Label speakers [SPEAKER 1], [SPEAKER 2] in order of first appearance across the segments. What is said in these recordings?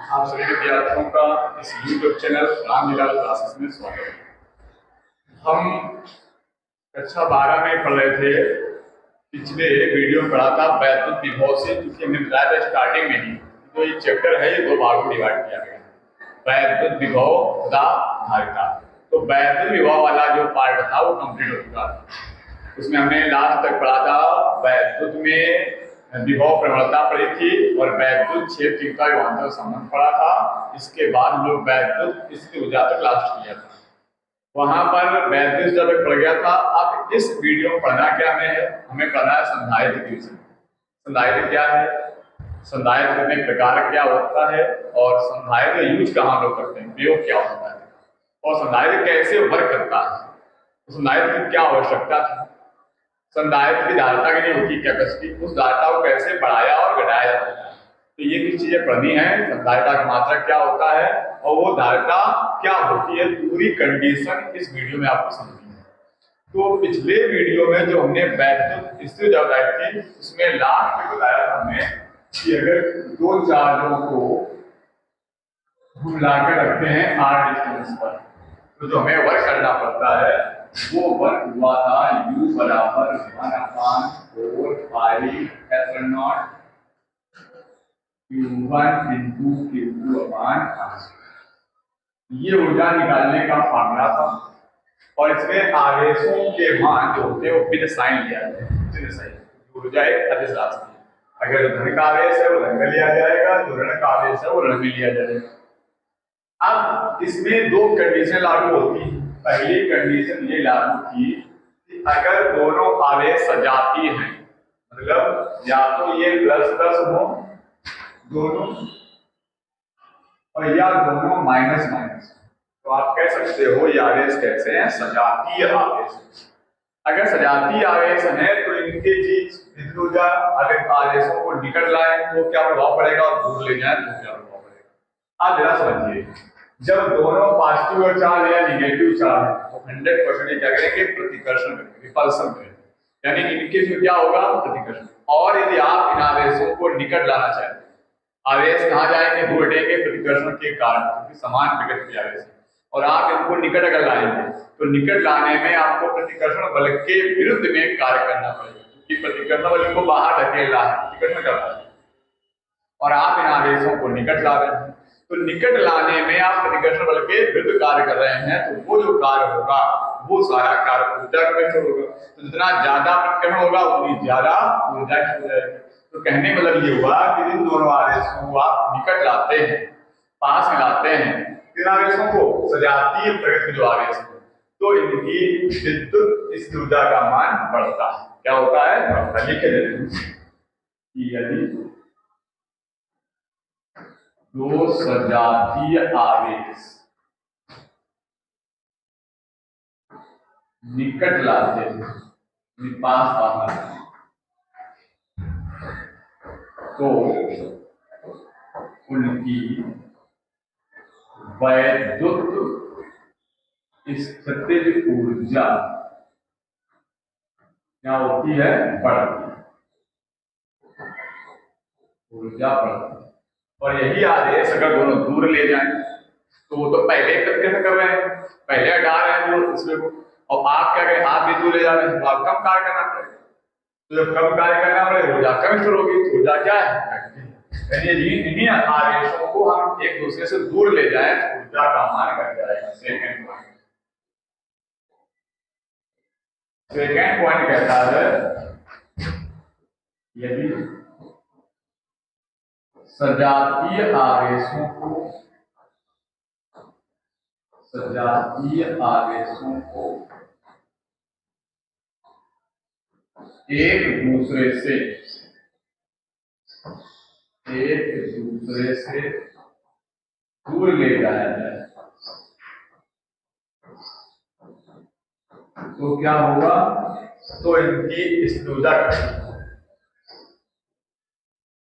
[SPEAKER 1] आप सभी विद्यार्थियों का इस YouTube चैनल रामलीला क्लासेस में स्वागत है। हम कक्षा 12 में पढ़ रहे थे। पिछले वीडियो में पढ़ा था वैद्युत विभव से, क्योंकि हमने बताया था स्टार्टिंग में ही तो ये चैप्टर है, ये दो भागों में डिवाइड किया गया है, वैद्युत विभव तथा धारिता। तो वैद्युत विभव वाला जो पार्ट था वो कंप्लीट हो चुका था। उसमें हमने लास्ट तक पढ़ा था वैद्युत में विभव प्रवणता पढ़ी थी और वैद्युत क्षेत्र का विभवांतर संबंध पढ़ा था। इसके बाद हम लोग वैद्युत स्थिर ऊर्जा तक लास्ट किया था। वहां पर वैद्युत ऊर्जा तक पढ़ गया था। अब इस वीडियो में पढ़ना क्या हमें पढ़ना है संधारित्र के विषय। संधारित्र क्या है, संधारित्र कितने प्रकार क्या होता है और संधारित्र यूज कहाँ लोग करते हैं, प्रयोग क्या होता है और संधारित्र कैसे वर्क करता है, संधारित्र की क्या आवश्यकता थी, संधारित्र की धारिता के लिए होती कैपेसिटी, उस धारिता को कैसे बढ़ाया और घटाया जाता है। तो ये कुछ चीजें पढ़नी है। धारिता का मात्रक क्या होता है और वो धारिता क्या होती है, पूरी कंडीशन इस वीडियो में आपको समझनी है। तो पिछले वीडियो में जो हमने वैद्युत स्थिर ऊर्जा बताई थी उसमें लास्ट में बताया था हमने कि अगर दो चार्जों को हम लाकर रखते हैं r डिस्टेंस पर, तो जो हमें वर्क करना पड़ता है वो वर्क हुआ था U बराबर 1/4 पाई epsilon not Q1 into Q2 upon r। ये ऊर्जा निकालने का फॉर्मूला था और इसमें आवेशों के मान जो होते हैं वो विद साइन लिया जाता है। चिन्ह साइन ऊर्जा एक अदिश राशि है। अगर धन का आवेश है वो धन में लिया जाएगा, जो ऋण का आवेश है वो ऋण में लिया जाएगा। अब इसमें दो कंडीशन लागू होती है। पहली कंडीशन ये लागू थी कि अगर दोनों आवेश सजाती हैं, मतलब या तो ये प्लस प्लस हो दोनों और या दोनों माइनस माइनस, तो आप कह सकते हो ये आवेश कैसे हैं, सजातीय आवेश। अगर सजातीय आवेश है तो इनके बीच विद्युत ऊर्जा अगर आवेशों को निकट लाए तो क्या प्रभाव पड़ेगा और दूर ले जाए तो क्या प्रभाव पड़ेगा। आप जरा समझिए, जब दोनों पॉजिटिव चार्ज या निगेटिव चार्ज है तो 100% क्या करेंगे, प्रतिकर्षण करेंगे, रिपल्सन करेंगे, यानी इनके जो क्या होगा, प्रतिकर्षण। और यदि आप इन आवेशों को निकट लाना चाहते हैं, आवेश कहाँ जाएंगे, दूर हटेंगे प्रतिकर्षण के कारण, क्योंकि समान प्रकृति के आवेश है। और आप इनको निकट अगर लाएंगे तो निकट लाने में आपको प्रतिकर्षण बल के विरुद्ध में कार्य करना पड़ेगा, क्योंकि प्रतिकर्षण बल को बाहर धकेलना है, प्रतिकर्षण कर रहा है और आप इन आवेशों को निकट ला रहे हैं। तो निकट लाने में आप प्रतिकर्षण बल के विरुद्ध कार्य कर रहे हैं, तो वो जो कार्य होगा वो सारा कार्य ऊर्जा का होगा। तो जितना ज्यादा प्रतिकर्षण होगा उतनी ज्यादा ऊर्जा हो जाएगी। तो कहने मतलब ये हुआ कि इन दोनों आवेशों को आप निकट लाते हैं, पास में लाते हैं, इन आवेशों को सजातीय प्रकृति जो आवेश है, तो इनकी विद्युत इस ऊर्जा का मान बढ़ता है। क्या होता है, बढ़ता है। लिखे कि यदि दो सजातीय आवेश निकट लाते हैं, पास बाहर, तो उनकी वैद्युत स्थितिज ऊर्जा क्या होती है, बढ़ती है, ऊर्जा बढ़ती है। और यही आदेश अगर दोनों दूर ले जाएं तो वो तो पहले कैसे कर रहे हैं, पहले हटा रहे हैं वो इसमें को, और आप क्या करें, आप भी दूर ले जा रहे हैं तो आप कम कार्य करना पड़ेगा। तो जब कम कार्य करना पड़ेगा ऊर्जा कम शुरू होगी, तो ऊर्जा क्या है, यानी इन्हीं आवेशों को हम एक दूसरे से दूर ले जाएं तो ऊर्जा का मान घट जाएगा। सेकेंड पॉइंट कहता है यदि सजातीय आवेशों को एक दूसरे से दूर ले जाया जाए तो क्या होगा, तो इनकी ऊर्जा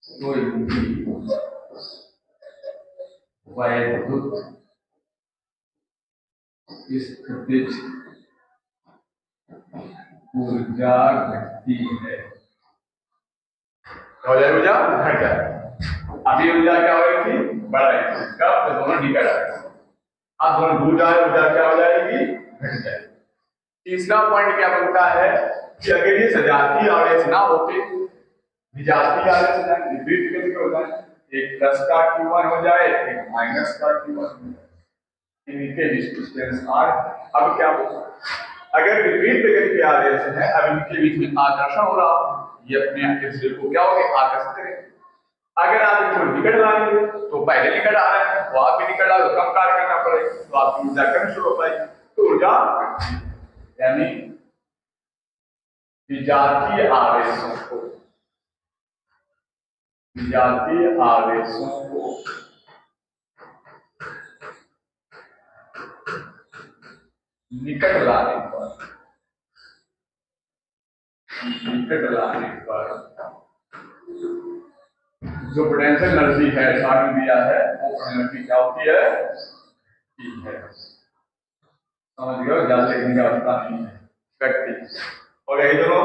[SPEAKER 1] तो इनकी वैद्युत स्थितिज ऊर्जा घटती है, ऊर्जा घट जाएगी। अभी ऊर्जा क्या हो रही थी, बढ़ रही थी, कब, तो दोनों निकट आ गए। अब दोनों दूर जाए, ऊर्जा क्या हो जाएगी, घट जाएगी। तीसरा पॉइंट क्या बनता है कि अगर ये सजातीय आवेश ना होते, विजातीय आवेश हो जाए, विपरीत गति के हो जाए, एक प्लस का Q1 हो जाए, एक माइनस का Q1 हो जाए, इनके बीच डिस्टेंस R। अब क्या होगा, अगर विपरीत गति के आवेश है, अब इनके बीच में आकर्षण हो रहा, ये अपने एक दूसरे को क्या होगा, आकर्षित करेंगे। अगर आप इनको निकट लाएंगे तो पहले निकट आ रहे हैं, तो आप भी निकट आ तो कम कार्य करना पड़ेगा, तो आपकी ऊर्जा कम शुरू हो पाएगी, तो ऊर्जा यानी विजातीय आवेशों को, विजातीय आवेशों को निकट लाने पर, निकट लाने पर जो पोटेंशियल एनर्जी है सामने दिया है, वो एनर्जी क्या होती है, ठीक है, समझ गए, ज्यादा लिखने की आवश्यकता नहीं है, व्यक्ति। और यही दोनों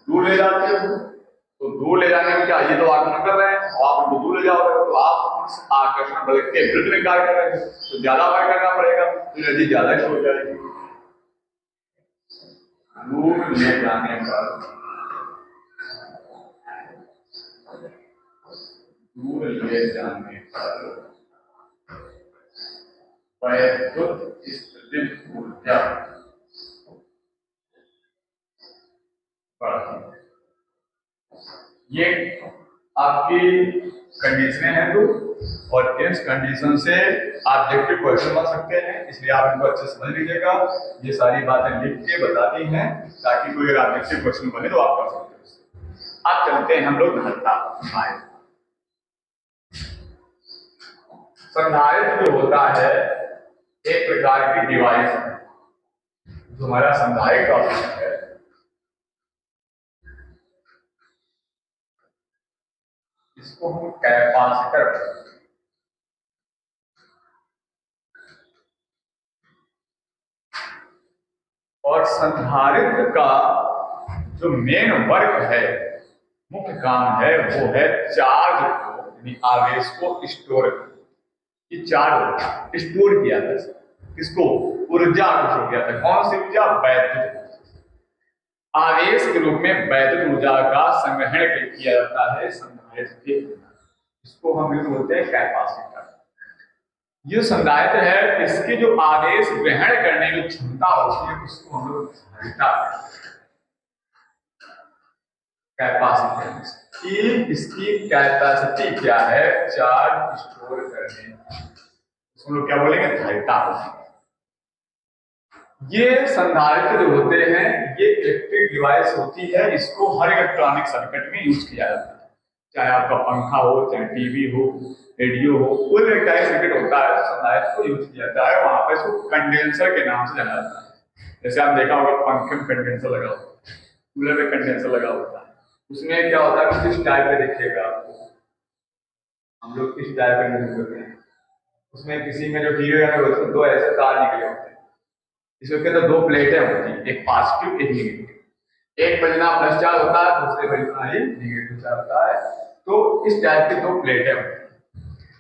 [SPEAKER 1] दूर ले जाते हो, तो दूर ले जाने में क्या, ये तो आकर्षण कर रहे हैं, आप उनको दूर ले जाओगे तो आप उस आकर्षण बल के विरुद्ध में कार्य कर रहे हैं, तो ज्यादा कार्य करना पड़ेगा, तो एनर्जी ज्यादा ही हो जाएगी। दूर ले जाने पर, दूर ले जाने पर वैद्युत स्थितिज ऊर्जा बढ़ती। ये आपकी कंडीशनें हैं दो, और इस कंडीशन से ऑब्जेक्टिव क्वेश्चन बन सकते हैं, इसलिए आप इनको अच्छे से समझ लीजिएगा। ये सारी बातें लिख के बता दी हैं ताकि कोई अगर ऑब्जेक्टिव क्वेश्चन बने तो आप कर सकते हो। अब चलते हैं हम लोग धारिता। संधारित्र जो होता है एक प्रकार की डिवाइस है, जो हमारा संधारित्र टॉपिक है, इसको हम कैपेसिटर, और संधारित्र का जो मेन वर्क है, मुख्य काम है, वो है चार्ज को, यानी आवेश को स्टोर करना। ये चार्ज स्टोर किया था, किसको, ऊर्जा को स्टोर किया था। कौन सी ऊर्जा, वैद्युत आवेश के रूप में वैद्युत ऊर्जा का संग्रहण किया जाता है संधारित्र के, इसको हम बोलते हैं कैपेसिटर। ये संधारित्र है, इसकी जो आवेश ग्रहण करने की क्षमता होती है उसको हम लोग धारिता कैपेसिटेंस की, इसकी कैपेसिटी क्या है, चार्ज स्टोर करने, उसको लोग क्या बोलेंगे, धारिता। ये संधारित्र जो होते हैं ये इलेक्ट्रिक डिवाइस होती है, इसको हर इलेक्ट्रॉनिक सर्किट में यूज किया जाता है, चाहे आपका पंखा हो, चाहे टीवी हो, रेडियो हो, कोई इलेक्ट्रॉनिक सर्किट होता है संधारित्र को यूज किया जाता है। वहां पर इसको कंडेंसर के नाम से जाना जाता है। जैसे आप देखा होगा पंखे में कंडेंसर लगा होता है, कूलर में कंडेंसर लगा होता है, उसमें क्या होता है, किस टाइप का दिखेगा आपको, हम लोग किस टाइप का यूज करते हैं, उसमें किसी में जो टीवी होता है दो ऐसे तार निकले होते हैं, इसके अंदर दो प्लेटें होती हैं, एक पॉजिटिव एक नेगेटिव, एक बजना प्लस चार्ज होता है, दूसरे बजना ही नेगेटिव चार्ज होता है। तो इस टाइप की दो प्लेटें होती हैं।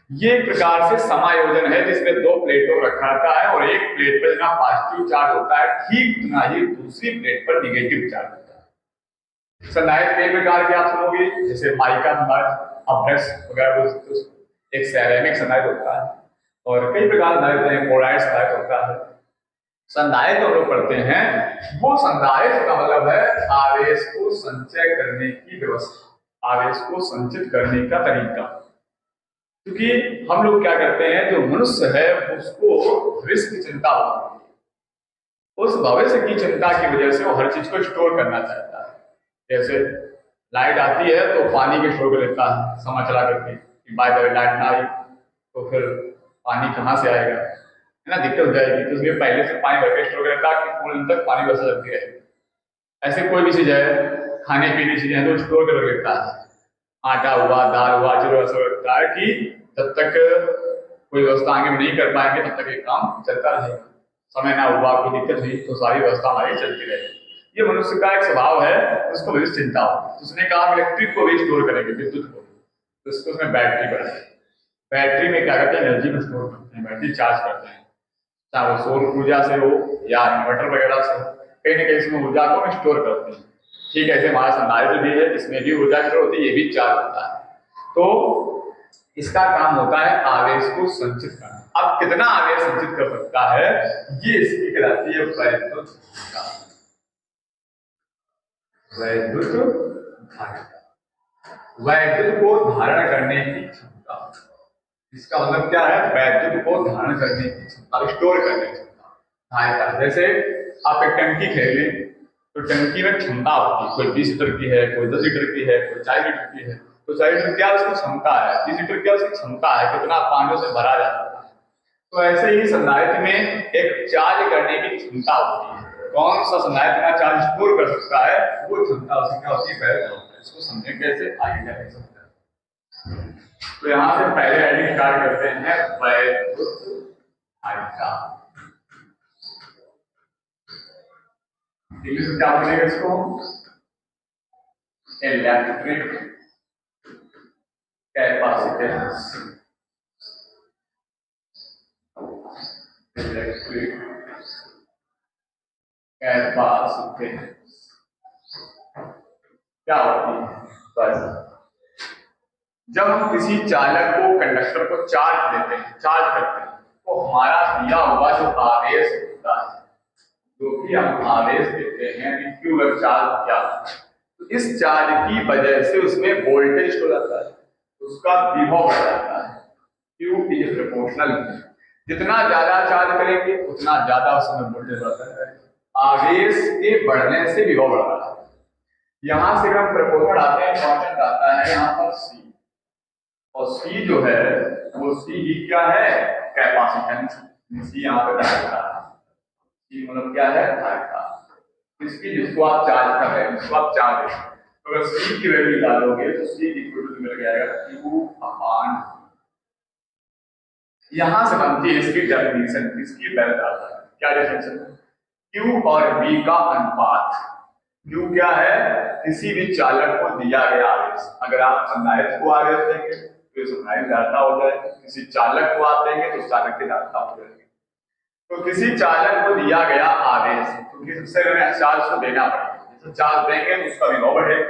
[SPEAKER 1] ये एक प्रकार से समायोजन है जिसमें दो प्लेटों को रखा जाता है, और एक प्लेट पर जहाँ पॉजिटिव चार्ज होता है ठीक उतना ही दूसरी प्लेट पर नेगेटिव चार्ज होता है। संधारित्र कई प्रकार के आप सुनोगे, जैसे माइका संधारित्र, अब्रस वगैरह, एक सेरेमिक संधारित्र होता है, और कई प्रकार संधारित्र, पोलराइड संधारित्र होता है। संधारित्र हम लोग पढ़ते हैं, वो संधारित्र का मतलब है आवेश को संचय करने की व्यवस्था, आवेश को संचित करने का तरीका। क्योंकि हम लोग क्या करते हैं, जो मनुष्य है उसको भविष्य की चिंता होती है, उस भविष्य की चिंता की वजह से वो हर चीज को स्टोर करना चाहता है। जैसे लाइट आती है तो पानी के स्टोर कर लेता है, समय चला करके, बाय द वे लाइट ना आई तो फिर पानी कहाँ से आएगा, है ना, दिक्कत हो जाएगी, तो उसमें पहले से पानी भर के स्टोर कर लेता है कि पूरे दिन तक पानी बरसा लगती रहे। ऐसे कोई भी चीज है, खाने पीने की चीजें हैं तो स्टोर कर लेता है, आटा हुआ, दाल हुआ, चलो ऐसा लगता है कि जब तक कोई व्यवस्था आगे नहीं कर पाएंगे तब तक ये काम चलता रहेगा, समय ना हुआ, कोई दिक्कत हुई तो सारी व्यवस्था हमारी चलती रहेगी। ये मनुष्य का एक स्वभाव है, उसको भी चिंता हो, उसने कहा इलेक्ट्रिक को भी स्टोर करेंगे, विद्युत को, तो इसको उसमें बैटरी बनाई। बैटरी में क्या करते हैं, एनर्जी में स्टोर करते हैं, बैटरी चार्ज करते हैं, चाहे वो सौर ऊर्जा से हो या इन्वर्टर वगैरह से हो, कहीं ना कहीं इसमें ऊर्जा को हम स्टोर करते हैं। ठीक है, ऐसे हमारा संधारित्र भी है, इसमें भी ऊर्जा स्टोर होती है, ये भी चार्ज होता है। तो इसका काम होता है आवेश को संचित करना। अब कितना आवेश संचित कर सकता है, ये इसकी कहलाती है वैद्युत धारिता। वैद्युत धारिता, वैद्युत को धारण करने की क्षमता। इसका मतलब क्या है, वैद्युत को धारण करने की क्षमता, स्टोर करने की क्षमता, धारिता। जैसे आप एक टंकी खरीद लें, तो टंकी में क्षमता होती है, कोई 20 लीटर की है, कोई 10 लीटर की है, कोई 40 लीटर की है। तो 40 लीटर क्या उसकी क्षमता है, 30 लीटर क्या उसकी क्षमता है, कितना पानी से भरा जा सकता है। तो ऐसे ही संधारित्र में एक चार्ज करने की क्षमता होती है। कौन सा संधारित्र इतना चार्ज स्टोर कर सकता है, वो क्षमता उसकी क्या होती है। इसको समझें कैसे, आगे क्या कर सकते हैं। तो यहां से पहले हेडिंग स्टार्ट करते हैं, वैद्युत धारिता। इंग्लिश में क्या बोलेगा इसको, इलेक्ट्रिक कैपेसिटेंस। इलेक्ट्रिक कैपेसिटेंस क्या होती है, बस जब हम किसी चालक को, कंडक्टर को चार्ज देते हैं, चार्ज करते हैं, तो हमारा दिया हुआ जो आवेश होता है, जो कि हम आवेश देते हैं, क्यू अगर चार्ज किया, तो इस चार्ज की वजह से उसमें वोल्टेज हो जाता है, उसका विभव बढ़ जाता है। क्यू इज प्रोपोर्शनल, जितना ज्यादा चार्ज करेंगे उतना ज्यादा उसमें वोल्टेज बढ़ता है। आवेश के बढ़ने से विभव बढ़ रहा है। यहां से हम प्रपोर्शनल आते हैं, कांस्टेंट आता है यहाँ पर सी, और सी जो है वो सी ही क्या है, कैपेसिटेंस। सी यहाँ पे धारिता है, सी मतलब क्या है, धारिता। इसकी जिसको आप चार्ज कर रहे हैं, जिसको आप चार्ज, तो अगर सी की वैल्यू निकालोगे तो सी इक्वल टू मिल जाएगा क्यू अपॉन। यहां से बनती है इसकी डेफिनेशन, इसकी वैल्यू आता है, क्या डेफिनेशन है, क्यू और बी का अनुपात। क्यू क्या है, किसी भी चालक को दिया गया आवेश, अगर आप संधारित्र को आवेश देंगे तो संधारित्र धारिता हो जाएगी, किसी चालक को आप देंगे तो चालक की धारिता हो जाएगी। तो किसी चालक को दिया गया आवेश, क्योंकि सबसे पहले चार्ज को देना पड़ेगा, जैसे चार्ज देंगे तो उसका विभव बढ़ेगा,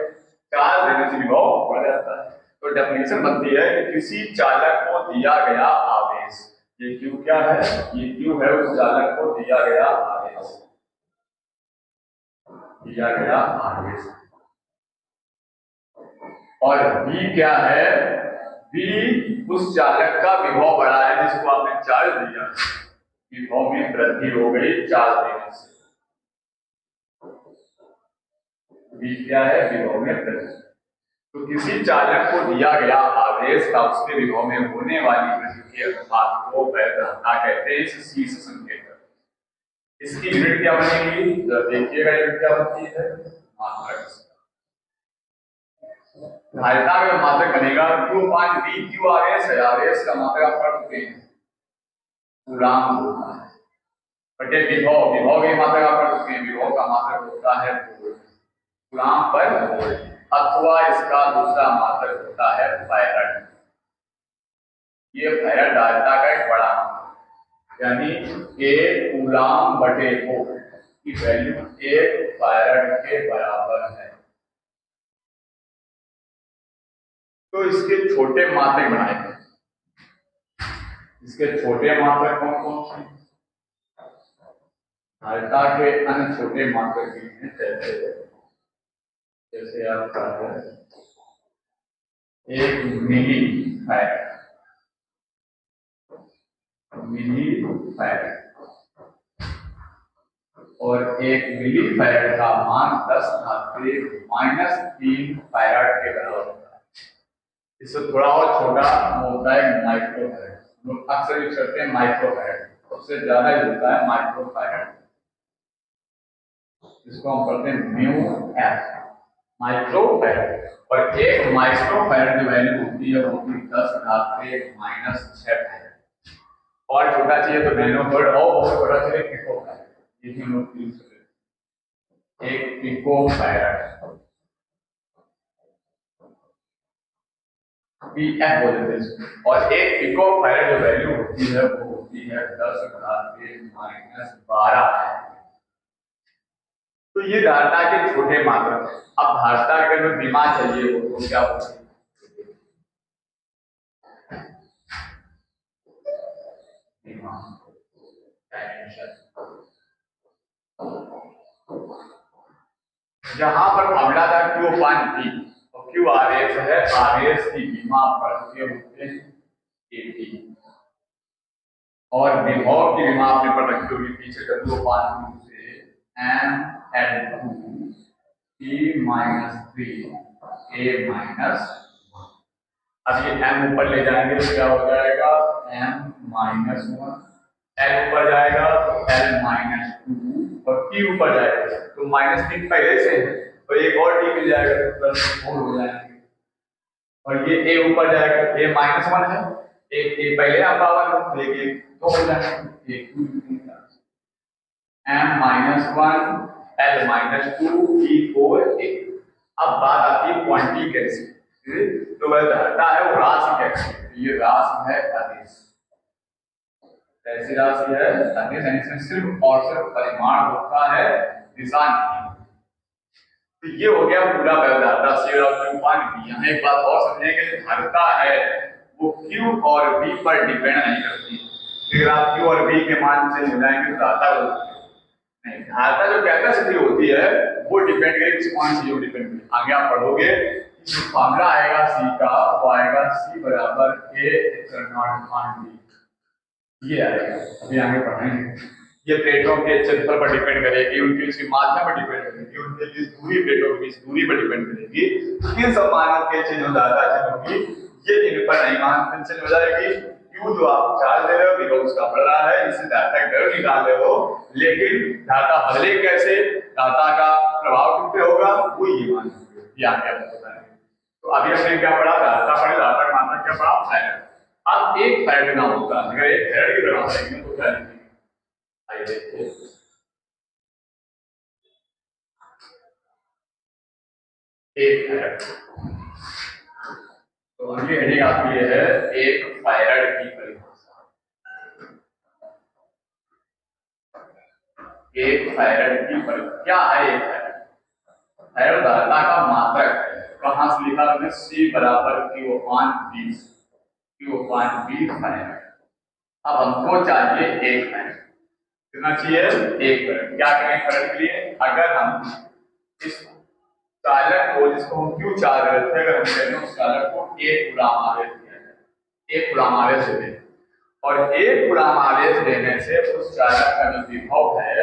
[SPEAKER 1] चार्ज देने से विभव बढ़ जाता है। तो डेफिनेशन बनती है कि किसी चालक को दिया गया आवेश, ये क्यू क्या है, ये क्यू है उस चालक को दिया गया आवेश, दिया गया आवेश। और बी क्या है, बी उस चालक का विभव बढ़ा है जिसको आपने चार्ज दिया, विभव में वृद्धि हो गई चार्ज देने से। बी क्या है, विभव में वृद्धि। तो किसी चालक को दिया गया आवेश का उसके विभव में होने वाली वृद्धि के अनुपात को वैद्युतता कहते हैं। इस सी से संकेत करते हैं। इसकी यूनिट क्या बनेगी, देखिएगा यूनिट क्या होती है, मात्रक। धारिता का मात्रक बनेगा क्यू पान वी, क्यू आवेश है, आवेश का मात्रक आप पढ़ चुके हैं, कूलाम होता है, बटे विभव, विभव की मात्रक आप पढ़ चुके हैं, विभव का मात्रक होता है वोल्ट, कूलाम पर वोल्ट, अथवा इसका दूसरा मात्रक होता है फैराड। ये फैराड धारिता का एक बड़ा मात्रक, यानी एक कूलाम बटे वोल्ट की वैल्यू एक फैराड के बराबर है। तो इसके छोटे मात्रक बनाएंगे, इसके छोटे मात्रक कौन कौन से, धारिता के अन्य छोटे मात्रक भी हैं, जैसे आपका है एक मिली फैराड, मिली फैराड, और एक मिली फैराड का मान 10⁻³ फैराड के बराबर होता है। इससे थोड़ा और छोटा होता है माइक्रो फैराड, लोग अक्सर यूज करते हैं माइक्रो फैराड, सबसे ज्यादा यूज होता है माइक्रो फैराड, इसको हम करते हैं म्यू एफ, माइक्रो फैराड। और एक माइक्रो फैराड की वैल्यू होती है, वो 10⁻⁻⁶ फैराड। और छोटा चाहिए तो नैनो फैराड, और बहुत छोटा चाहिए पिको फैराड, ये भी हम लोग यूज करते हैं, एक पिको फैराड। पी एफ बोल देते हैं। और एक पिको फैराड जो वैल्यू होती है वो होती है 10⁻⁻12। तो ये धारिता के छोटे मात्रक। अब धारिता अगर मैं बीमा चाहिए हो तो क्या होगा? जहां पर फॉर्मूला था क्यू अपान टी और क्यू आर एस है, आर एस की बीमा पढ़ते होते हैं एटी और विभव की बीमा आपने पढ़ रखी होगी पीछे डब्ल्यू अपान टू से M L two T minus three A minus. अब ये m ऊपर ले जाएंगे तो क्या हो जाएगा m माइनस वन, l ऊपर जाएगा तो l माइनस टू और t ऊपर जाएगा तो माइनस तीन पहले से है तो एक और t मिल जाएगा तो प्लस फोर हो जाएंगे। और ये a ऊपर जाएगा तो a माइनस वन है, एक a पहले आ पावर है लेकिन दो हो जाएंगे एक m minus one l minus two t four एक। अब बात आती है क्वांटिटी कैसे, तो वह धारिता है वो राशि कैसे, ये राशि है अदिश। ऐसी राशि है अदिश, इसमें सिर्फ और सिर्फ परिमाण होता है, दिशा नहीं। तो ये हो गया पूरा धारिता सी और क्यू मान की। यहाँ एक बात और समझेंगे कि धारिता है वो क्यू और बी पर डिपेंड नहीं करती। अगर आप क्यू और बी के मान से मिलाएंगे तो धारिता नहीं, धारिता जो कैपेसिटी होती है वो डिपेंड करेगी किस मान से डिपेंड करेगी। आगे आप पढ़ोगे जो फॉर्मूला आएगा सी का वो आएगा सी बराबर A epsilon not upon D. ये आएगा, अभी आगे पढ़ेंगे। ये प्लेटों के क्षेत्रफल पर डिपेंड करेगी, उनके इसके माध्यम पर डिपेंड करेगी, उनके बीच दूरी, प्लेटों के बीच दूरी पर डिपेंड करेगी। इन सब मानों के चेंज हो जाता है होगी, ये इन पर नहीं मान चेंज हो जाएगी। क्यों जो आप चार्ज दे रहे हो बिकॉज उसका बढ़ रहा है, इससे धारिता का दर निकाल रहे हो, लेकिन धारिता बदले कैसे, धारिता का प्रभाव किन पे होगा वो ये मान ये आगे पता है। तो अभी हमने क्या पढ़ा, धारिता पढ़ी, धारिता का मात्रक क्या पढ़ा फैराड। अब एक फैराड ना होगा, अगर एक फैराड की गणना करेंगे तो क्या लिखेंगे, आइए देखिए। एक फैराड, तो उनकी हेडिंग आपकी ये है एक फैराड की परिभाषा। एक फैराड की परिभाषा क्या है? एक फैराड, फैराड धारिता का मात्रक है। कहां से लिखा हमने, C बराबर Q अपान B, Q अपान B फैराड। अब हमको चाहिए एक फैराड, कितना चाहिए, एक फैराड। क्या करें फैराड के लिए, अगर हम इस चालक को जिसको हम क्यू चार्ज रहे थे, अगर हम कहते हैं उस चालक को एक कूलम आवेश दिया जाए, एक कूलम आवेश दे दें और एक कूलम आवेश देने से उस चालक का जो विभव है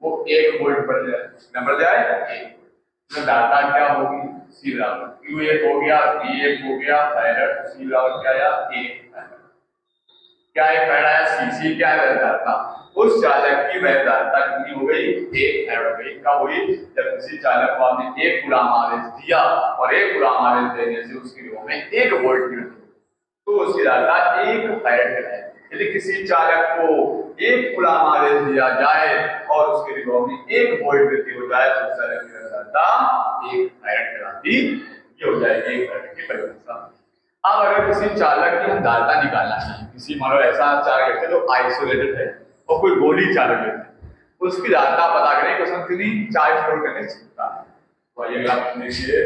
[SPEAKER 1] वो 1 वोल्ट बढ़ जाए, कितना बढ़ जाए 1 वोल्ट। तो धारिता क्या होगी, सी बराबर क्यू एक हो गया, बी एक हो गया, फैराड सी बराबर क्या आया, एक फैराड। क्या एक फैराड आया, सी क्या है धारिता, उस चालक की वह धारिता कितनी हो गई, एक फैराड हो गई। कब हुई, जब किसी चालक को आपने एक कूलम आवेश दिया और एक कूलम आवेश देने से उसके विभव में 1 वोल्ट की तो उसकी धारिता एक फैराड कहलाएगी। यदि किसी चालक को एक कूलम आवेश दिया जाए और उसके विभव में 1 वोल्ट वृद्धि हो जाए तो उस चालक की धारिता एक फैराड कहलाती, ये हो जाएगी एक फैराड की परिभाषा। अब अगर किसी चालक की हम धारिता निकालना चाहिए, किसी मान लो ऐसा चालक लेते जो आइसोलेटेड है और कोई गोली चालक लेते, उसकी धारिता पता करें कि उसमें कितनी चार्ज स्टोर करने की क्षमता है। तो आइए आप देखिए,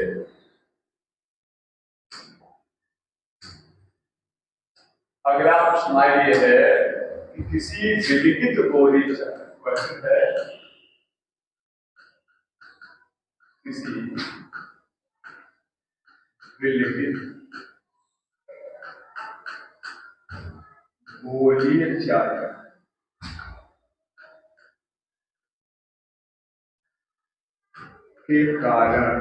[SPEAKER 1] अगला प्रश्न ये है कि किसी विलिखित गोली क्वेश्चन है, किसी विलिखित गोली चालक के कारण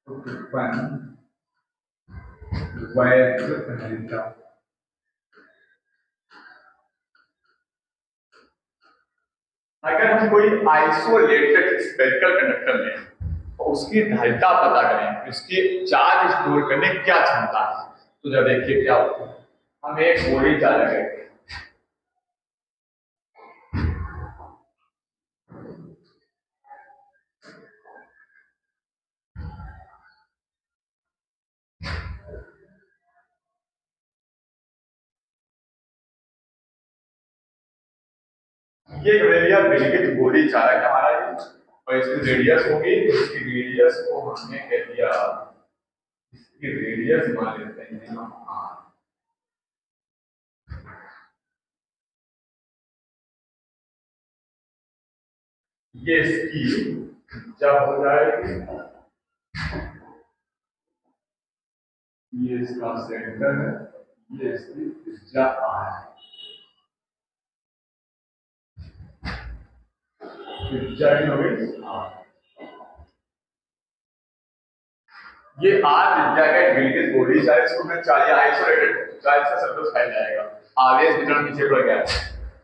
[SPEAKER 1] उत्पन्न वैध धारिता, अगर हम कोई आइसोलेटेड स्फेरिकल कंडक्टर लें तो उसकी धारिता पता करें, उसकी चार्ज स्टोर करने की क्या क्षमता है। तो जब देखिए क्या होता है, हम एक गोली चालक है, ये भैया विलगित गोली चालक है हमारा ये, और इसकी रेडियस होगी, तो इसकी रेडियस को हमने कह दिया, इसकी रेडियस मान लेते हैं हम r। ये इसकी जब हो जाएगी, ये इसका सेंटर है, ये इसकी त्रिज्या r है। त्रिज्या हो गई r। ये r त्रिज्या का एक विलगित गोली चाहे इसको मैं चाहिए आइसोलेटेड चार्ज से सब कुछ फैल जाएगा, आवेश वितरण पीछे पड़ गया।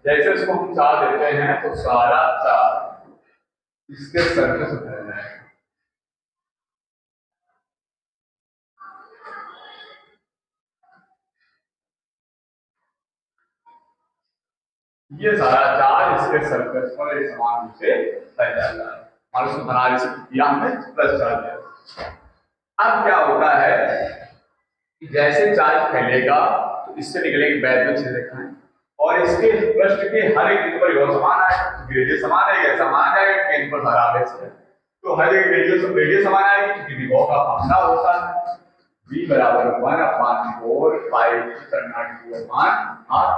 [SPEAKER 1] जैसे इसको हम चार्ज देते हैं तो सारा चार्ज इसके सरफेस पे फैल जाएगा। ये सारा चार्ज इसके सरफेस पर एक समान रूप से फैल जाता है। और उसको बना दिया हमने प्लस चार्ज है। अब क्या होता है कि जैसे चार्ज फैलेगा तो इससे निकलेंगे वैद्युत रेखाएं, और इसके पृष्ठ के हर एक बिंदु पर विभव समान आएगा, ग्रेडियंट समान आएगा, समान आएगा, केंद्र पर धारा आवेश है, तो हर एक ग्रेडियंट समान आएगी, क्योंकि विभव का फॉर्मूला होता है v बराबर 1/4 पाई r।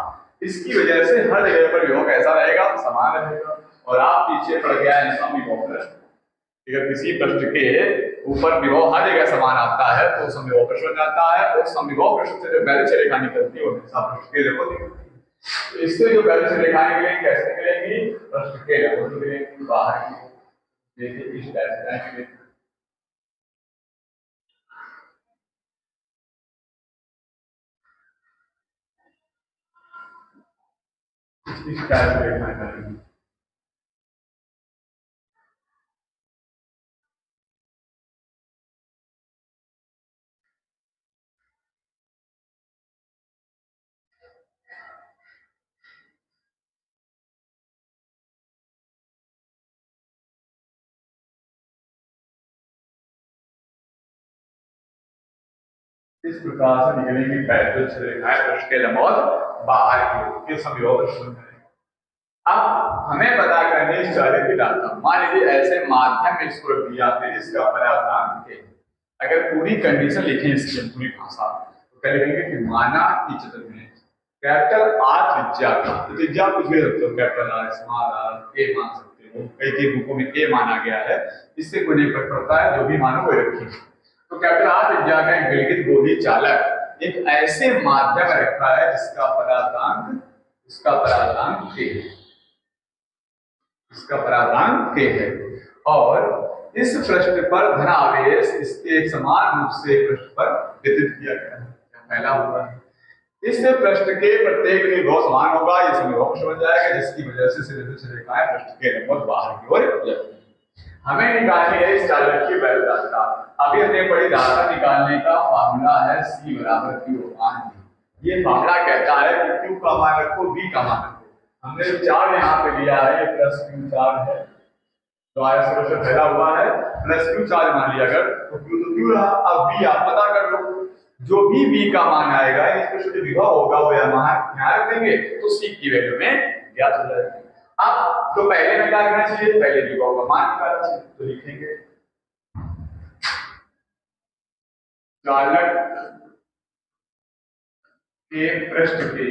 [SPEAKER 1] इसकी वजह से हर जगह पर विभव कैसा रहेगा, समान रहेगा। और आप पीछे पड़ गया है समविभव, अगर किसी पृष्ठ के ऊपर विभव हर जगह समान आता है तो समविभव पृष्ठ बन जाता है, और समविभव पृष्ठ से जो वैद्युत रेखा निकलती है वो हमेशा पृष्ठ के लंबवत निकलती है। तो इससे जो वैद्युत रेखा निकलेगी कैसे निकलेंगी, पृष्ठ के लंबवत निकलेंगी, बाहर की देखिए इस टाइप से निकलेगी। इस टाइप से रेखा निकलेगी। इस प्रकार से निकलेंगी वैद्युत रेखाएं पृष्ठ के लंबवत बाहर की ओर, समविभव पृष्ठ बन जाएगा। अब हमें पता करनी है चालक की दाता। मान लीजिए ऐसे माध्यम में इसको रख दिया आपने जिसका परावर्तन है। अगर पूरी कंडीशन लिखें इसकी पूरी भाषा तो क्या लिखेंगे कि माना कि चित्र में कैपिटल आर त्रिज्या का, त्रिज्या कुछ भी रखते हो, कैपिटल आर, स्मॉल आर, ए मान सकते हो, कई बुकों में ए माना गया है, इससे कोई नहीं फर्क पड़ता है, जो भी मानो वो रखिए। तो कैपिटल आर त्रिज्या का एक विलगित गोली चालक एक ऐसे माध्यम में रखा है जिसका परावर्तन के है, इसका परावर्तन के है, और इस पृष्ठ पर धनावेश इसके समान रूप से पृष्ठ पर वितरित किया गया है, फैला हुआ है। इस पृष्ठ के प्रत्येक विभव समान होगा, ये समविभव पृष्ठ बन जाएगा, जिसकी वजह से विद्युत रेखाएं पृष्ठ के लंबवत बाहर की ओर जाएंगी। हमें निकालनी है इस चालक की वैद्युत दाता। अभी हमने पढ़ी दाता निकालने का फार्मूला है C बराबर Q/V। ये फार्मूला कहता है कि Q का मान रखो, V का मान रखो। हमने जो चार्ज यहाँ पे लिया है ये प्लस Q चार्ज है, तो आयत से फैला हुआ है, प्लस Q चार्ज मान लिया अगर तो Q तो Q रहा। अब V आप पता कर लो, जो भी V का मान आएगा इसमें जो विभव होगा वो यहाँ रख देंगे, तो C की वैल्यू में ज्ञात हो जाएगा। अब तो पहले में क्या करना चाहिए, पहले विभव का मान निकालना चाहिए, तो लिखेंगे चालक के पृष्ठ के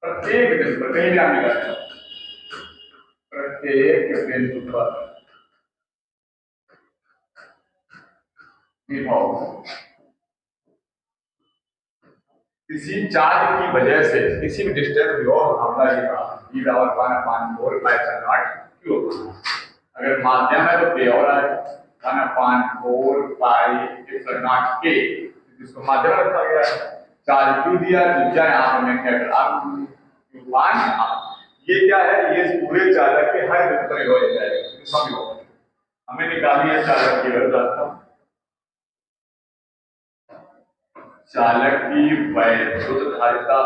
[SPEAKER 1] प्रत्येक बिंदु पर, कहीं ध्यान निकालना, प्रत्येक बिंदु पर विभव किसी चार्ज की वजह से किसी भी डिस्टेंस विभव हमला ये रहा V बराबर 1/4 पाई Q। अगर माध्यम है तो K और आए 1/4 पाई K, जिसको माध्यम रखा गया है, चार्ज Q दिया, त्रिज्या यहाँ पर मैं कैपिटल R Q1R। ये क्या है, ये पूरे चालक के हर बिंदु पर हो जाएगा, समविभव। हमें निकालनी है चालक की वैद्युत दाता, चालक की वैद्युत धारिता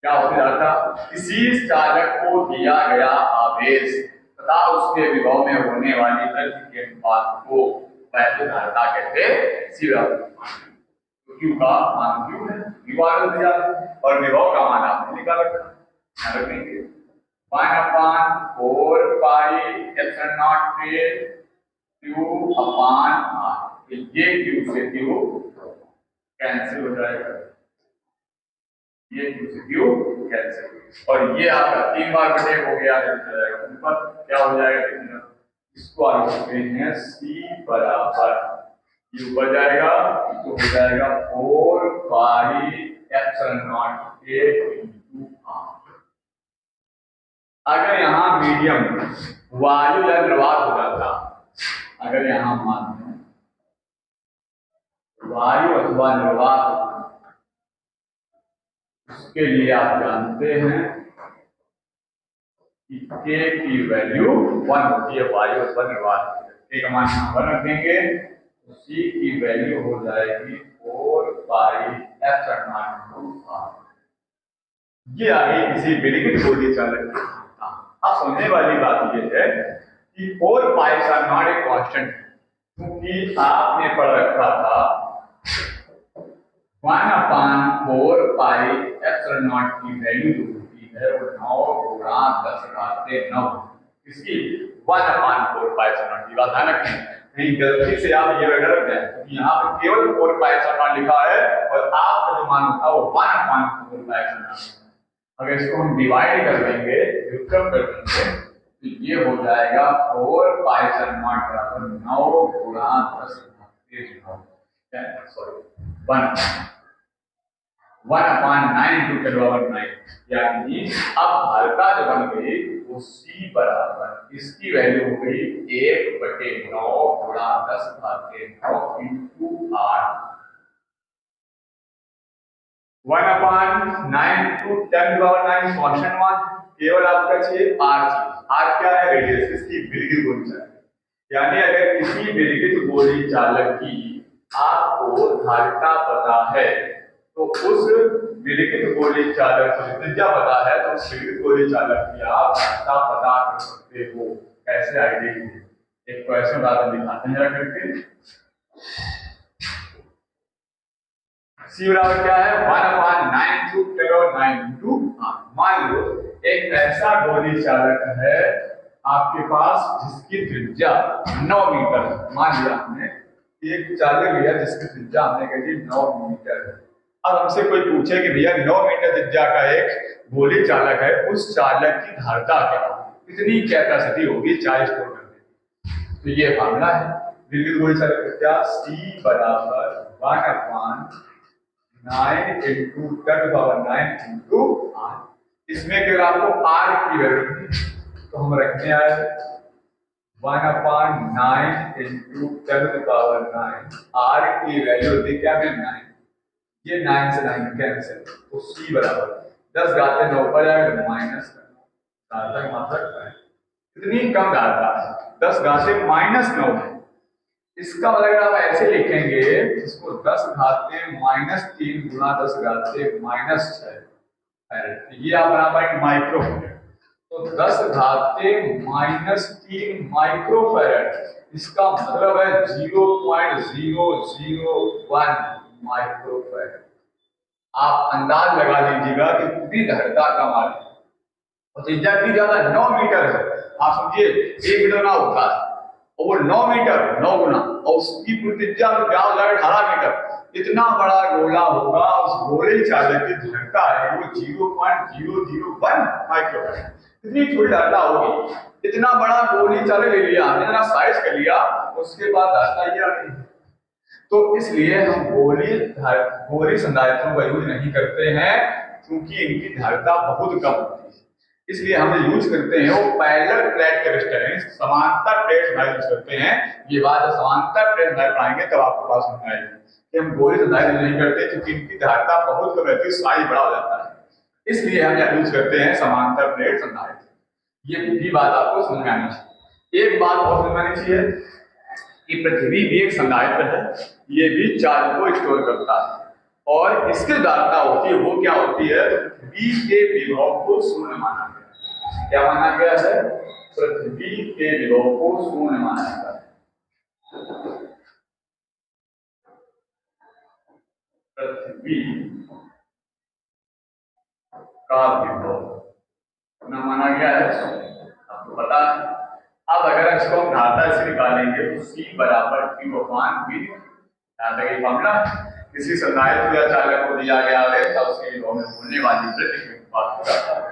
[SPEAKER 1] क्या होती जाता, किसी चालक को दिया गया आवेश तथा उसके विभव में होने वाली वृद्धि के अनुपात को वैद्युत धारिता कहते हैं। क्यू का मान क्यू है, विभव दिया और विभव का मान आपने निकाल रखा, ध्यान रखेंगे 1/4 पाई एप्सिलॉन नॉट के क्यू अपान आर, ये क्यू से क्यू कैंसिल हो जाएगा, ये क्यू से क्यू कैंसिल, और ये आपका 3 बार बटे हो गया ऊपर क्या हो जाएगा देखिए, इसको आप लिखते हैं सी बराबर ये ऊपर जाएगा तो हो जाएगा 4 pi epsilon naught a into r. अगर यहाँ मीडियम वायु या निर्वात हो जाता, अगर यहाँ मान वायु अथवा निर्वात, उसके लिए आप जानते हैं कि के की वैल्यू 1 होती है, वायु अथवा निर्वात, के का मान यहाँ 1 रखेंगे तो सी की वैल्यू हो जाएगी 4 pi epsilon naught into r. ये आगे किसी विलिगित गोली चालक। अब समझने वाली बात ये है कि 4 पाई एप्सिलॉन नॉट एक कांस्टेंट है, क्योंकि आपने पढ़ रखा था 1/4 पाई एप्सिलॉन नॉट की वैल्यू जो होती है वो 9 गुणा 10⁻⁹ इसकी 1/4 पाई एप्सिलॉन नॉट की बात ध्यान रखें, कहीं गलती से आप ये वगैरह रख जाए, क्योंकि यहाँ पे केवल 4 पाई एप्सिलॉन नॉट लिखा है और आपका जो मान होता है वो 1/4 पाई एप्सिलॉन नॉट। अगर इसको हम डिवाइड कर देंगे, व्युत्क्रम कर देंगे, तो ये हो जाएगा 4 पाई एप्सिलॉन नॉट बराबर 9 गुणा 10⁻⁹ सॉरी 1/9 टू 10⁻⁹, यानी अब धारिता जो बन गई वो C बराबर इसकी वैल्यू हो गई 1/9 गुणा 10⁻⁹ इनटू R। 1/9 टू 10⁻⁹ कांस्टेंट मान, केवल आपका चाहिए R चाहिए। R क्या है? रेडियस, इसकी विलिगित गोली चालक, यानी अगर किसी विलिगित गोली चालक की आपको धारिता पता है तो उस विलिगित गोली चालक की त्रिज्या पता है तो उस विलिगित गोली चालक की आप धारिता पता कर सकते हो। कैसे आइडिया, एक क्वेश्चन बाद दिखाते हैं करके। C बराबर क्या है? 1/9 टू 10⁻⁹ इनटू R। मान लो एक ऐसा गोली चालक है आपके पास जिसकी त्रिज्या 9 मीटर है, मान लिया आपने एक चालक लिया जिसकी त्रिज्या हमने कह दी 9 मीटर है। अब हमसे कोई पूछे कि भैया 9 मीटर त्रिज्या का एक गोली चालक है, उस चालक की धारिता क्या होगी, कितनी कैपेसिटी होगी, चार्ज स्टोर कर देगी। तो ये फार्मूला है विलिगित गोली चालक त्रिज्या C बराबर 1/9 इनटू 10⁻⁹ इनटू R। इसमें अगर आपको R की वैल्यू तो हम रखने आए 1/9 इनटू 10⁻⁹, R की वैल्यू होती क्या है 9, ये 9 से 9 कैंसिल, तो C बराबर 10 घाते 9 पर जाएगा माइनस धारिता की मात्रा कितनी कम धारिता है, 10 घाते -9 है। इसका मतलब अगर आप ऐसे लिखेंगे इसको 10 घाते -3 गुणा 10 घाते -6, ये आप बना पाएंगे माइक्रो फैराड, तो 10 घाते -3 माइक्रो फैराड, इसका मतलब है 0.001 माइक्रो फैराड। आप अंदाज लगा लीजिएगा कि कितनी धारिता का मान है, और त्रिज्या की ज्यादा 9 मीटर है, आप समझिए 1 मीटर ना होता है और वो 9 मीटर 9 गुना, और उसकी त्रिज्या में क्या हो जाएगा 18 मीटर, इतना बड़ा गोला होगा, उस गोले चालक की धारिता है वो 0.001 माइक्रो फैराड। इतनी छोटी धारिता होगी, इतना बड़ा गोली चालक ले लिया हमने, इतना साइज कर लिया, उसके बाद धारिता ये आ गई। तो इसलिए हम गोली संधारित्रों का यूज नहीं करते हैं क्योंकि इनकी धारिता बहुत कम होती है, इसलिए हम यूज करते हैं वो पैरेलल प्लेट कैपेसिटर, समांतर प्लेट यूज करते हैं। ये बात समांतर प्लेट पढ़ाएंगे तब आपको बात समझ आएगी कि हम गोली संधारित्र नहीं करते क्योंकि इनकी धारिता बहुत कम रहती है, साइज बड़ा हो जाता है, इसलिए हम यहाँ यूज करते हैं समांतर प्लेट संधारित्र। ये भी बात आपको समझ में आनी चाहिए। एक बात और समझ में आनी चाहिए कि पृथ्वी भी एक संधारित्र है, ये भी चार्ज को स्टोर करता है, और इसकी धारिता होती है वो क्या होती है, तो पृथ्वी के विभव को शून्य माना गया। क्या माना गया है? पृथ्वी के विभव को शून्य माना गया है। पृथ्वी का विभव न माना गया है, आपको पता है। अब अगर इसको हम धारता से निकालेंगे तो C बराबर Q अपान V, फॉर्मूला किसी संधारित्र या चालक को दिया गया है तब उसके विभव में होने वाली वृद्धि की बात हो जाता है।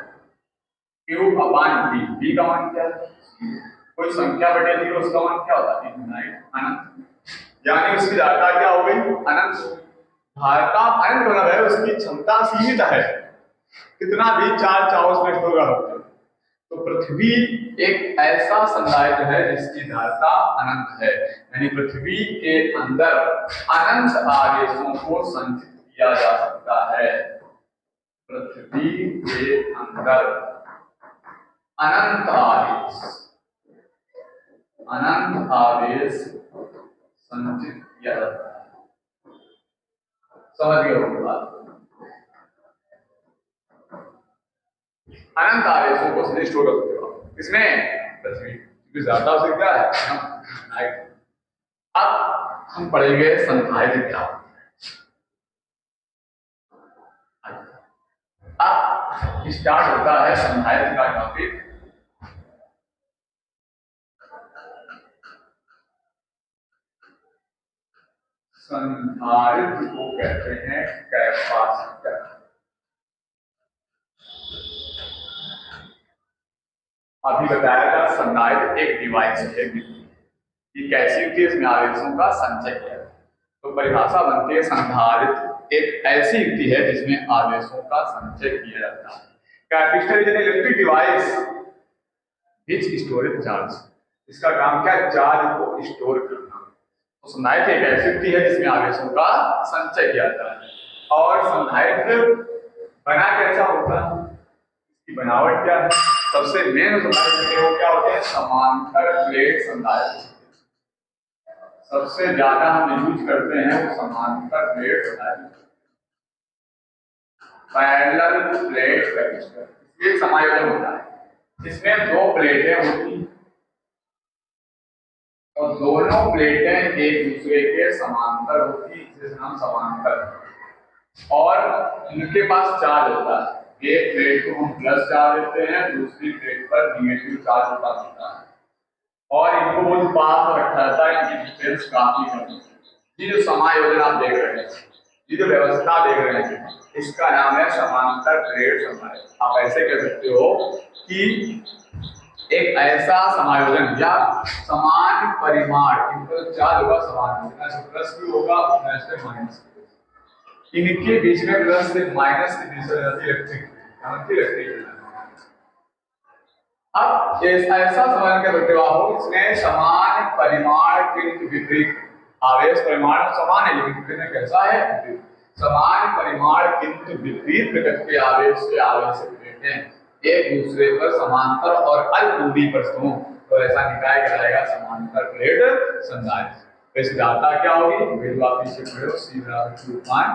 [SPEAKER 1] Q अपान V, V का मान क्या है? कोई संख्या बटे 0 उसका मान क्या होता है? अनंत, यानी उसकी धारता क्या हो गई? अनंत। धारता अनंत मतलब है उसकी क्षमता सीमित है, कितना भी चार्ज चाहो उसमें स्टोर कर सकते हो। तो पृथ्वी एक ऐसा संधारित्र है जिसकी धारता अनंत है, यानी पृथ्वी के अंदर अनंत आवेशों को संचित किया जा सकता है। पृथ्वी के अंदर अनंत आवेश संचित किया जाता है। समझ गए होंगे बात? अनंत आवेशों को संचित स्टोर कर सकते हो इसमें पृथ्वी, क्योंकि ज्यादा से क्या है। अब हम पढ़ेंगे संधारित्र क्या। अब स्टार्ट होता है संधारित्र का टॉपिक। संधारित्र को कहते हैं कैपेसिटर। अभी बताया था संधारित्र एक डिवाइस है, ये कैसी होती है? इसमें आवेशों का संचय है। तो परिभाषा बनती है संधारित्र एक ऐसी युक्ति है जिसमें आवेशों का संचय किया जाता है। Capacitor is an electric device which storage charge. इसका काम क्या है? चार्ज को स्टोर करना। तो संधारित्र एक ऐसी युक्ति है जिसमें आवेशों का संचय किया जाता है। और संधारित्र बना कैसा होता है? इसकी बनावट क्या है? सबसे मेन संधारित्र वो क्या होते हैं? समांतर प्लेट संधारित्र। सबसे ज्यादा हम यूज करते हैं वो समांतर प्लेट संधारित्र, पैरेलल प्लेट कैपेसिटर। एक समायोजन होता है, इसमें दो प्लेटें होती हैं और दोनों प्लेटें एक दूसरे के समांतर होती है, जिसे हम समांतर। और इनके पास चार्ज होता है, एक प्लेट को हम प्लस चार्ज देते हैं, दूसरी प्लेट पर निगेटिव चार्ज होता है और इनको बहुत पास रखा जाता है। इनकी डिस्टेंस काफी कम है। ये जो समायोजन आप देख रहे हैं, ये जो व्यवस्था देख रहे हैं, इसका नाम है समांतर प्लेट समायोजन। आप ऐसे कह सकते हो कि एक ऐसा समायोजन या समान परिमाण, इनका चार्ज होगा समान, जितना प्लस भी होगा उतना से माइनस, इनके बीच में प्लस से माइनस की दिशा इलेक्ट्रिक। अब ऐसा समान का प्रतिभा हो इसमें समान परिमाण किंतु विपरीत आवेश परिमाण समान है, लेकिन विपरीत कैसा है? समान परिमाण किंतु विपरीत प्रकृति के आवेश से आवेशित प्लेटें एक दूसरे पर समांतर और अल्प दूरी पर हों तो ऐसा निकाय कहलाएगा समांतर प्लेट संधारित्र। तो इसकी धारता क्या होगी? बिंदु आप पीछे पढ़ो, C बराबर Q अपान।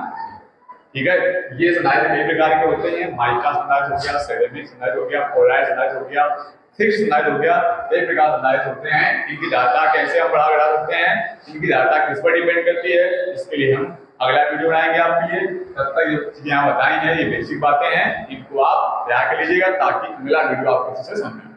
[SPEAKER 1] ठीक है, ये संधारित्र कई प्रकार के होते हैं। माइका संधारित्र हो गया, सेरेमिक संधारित्र हो गया, पोलराइज्ड संधारित्र हो गया, फिक्स्ड संधारित्र हो गया, कई प्रकार संधारित्र होते हैं। इनकी धारता कैसे हम बढ़ा सकते हैं, इनकी धारता किस पर डिपेंड करती है, इसके लिए हम अगला वीडियो बनाएंगे आपके लिए। तब तक ये चीजें यहाँ बताई हैं, ये बेसिक बातें हैं, इनको आप तैयार कर लीजिएगा ताकि अगला वीडियो आपको अच्छे से समझे।